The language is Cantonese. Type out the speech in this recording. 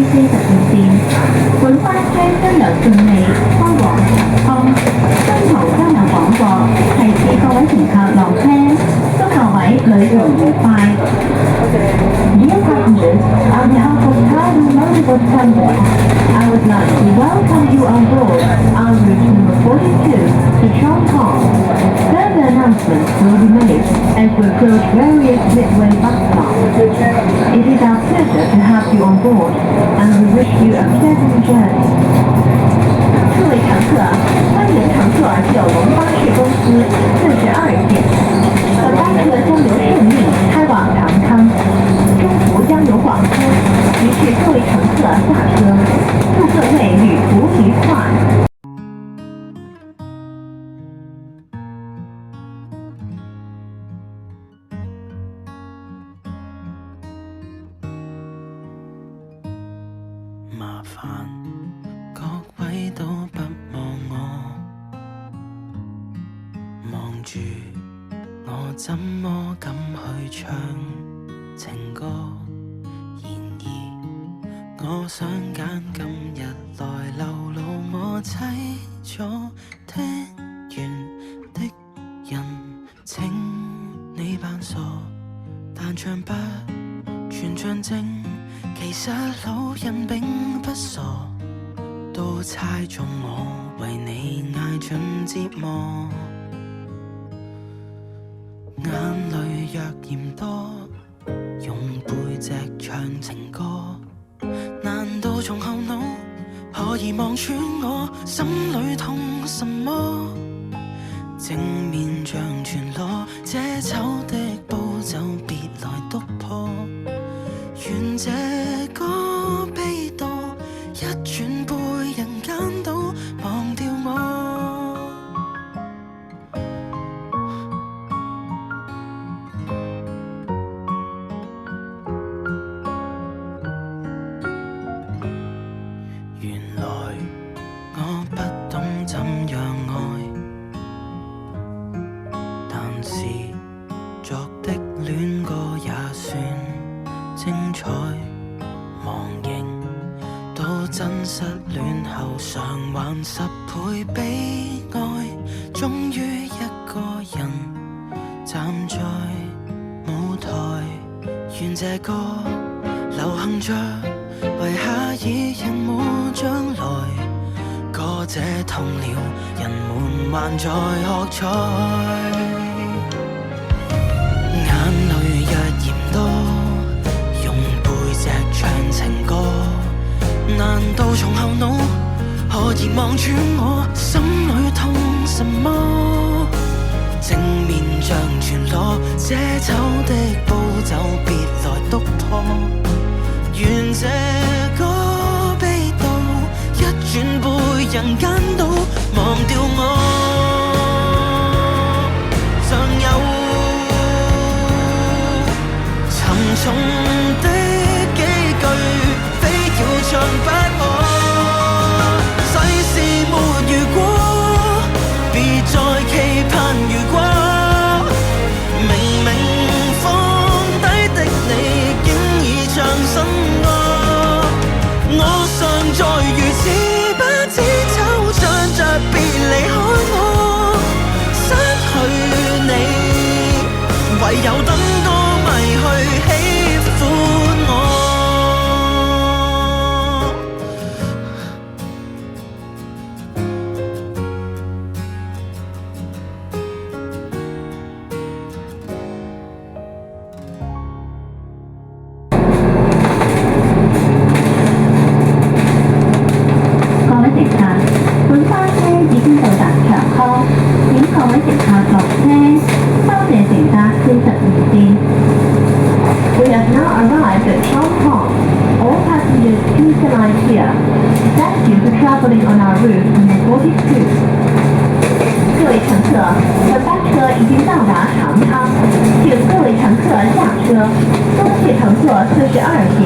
40線，本班車將由順利開往康。中途交有廣播，提示各位乘客落車，祝各位旅途愉快。Dear passengers, on behalf of Thai Motorboat Company, I would like to welcome you on board our route number 42 to Chong Kong. Further announcements will be made as we approach various midway bus stops. It is our pleasure to have you on board, and we wish you a pleasant journey. 各位乘客，欢迎乘坐九龙巴士公司42线。本班车将由顺利开往长康，中途将有广播，提示各位乘客下车。祝各位旅途愉快。麻煩各位都不望我，望住我怎麼敢去唱情歌？然而我想揀今日來流露我凄楚聽完的人，請你扮傻，但唱不全像正。其實老人並不傻，都猜中我為你捱盡折磨。眼淚若嫌多，用背脊唱情歌，難道從後腦可以望穿我心裏痛什麼？正面像全裸，這醜的步驟別來督破。願這歌悲到一轉背人間都忘掉我。原來我不懂怎樣愛，但是作的戀歌也算精彩，忘形到真失戀後償還10倍悲哀，終於一個人站在舞台，願這歌流行着，為下一人沒將來，歌這痛了，人們還在喝彩，眼淚若嫌多，唱情歌，難道從後腦可以望穿我心裏痛什麼？正面像全裸，這醜的步驟別來督破。願這歌悲到一轉背人間都忘掉我。尚有沉重的唱不可，世事沒如果，別再期盼如果。明明放低的你，竟已唱新歌。我尚在如此不知醜，唱着別離開我，失去你，唯有等歌迷去喜歡我。We have now arrived at Chong Kong. All passengers please alight here. Thank you for traveling on our route number 42. 各位乘客，本班车已经到达长康，请各位乘客下车，多谢乘坐42线。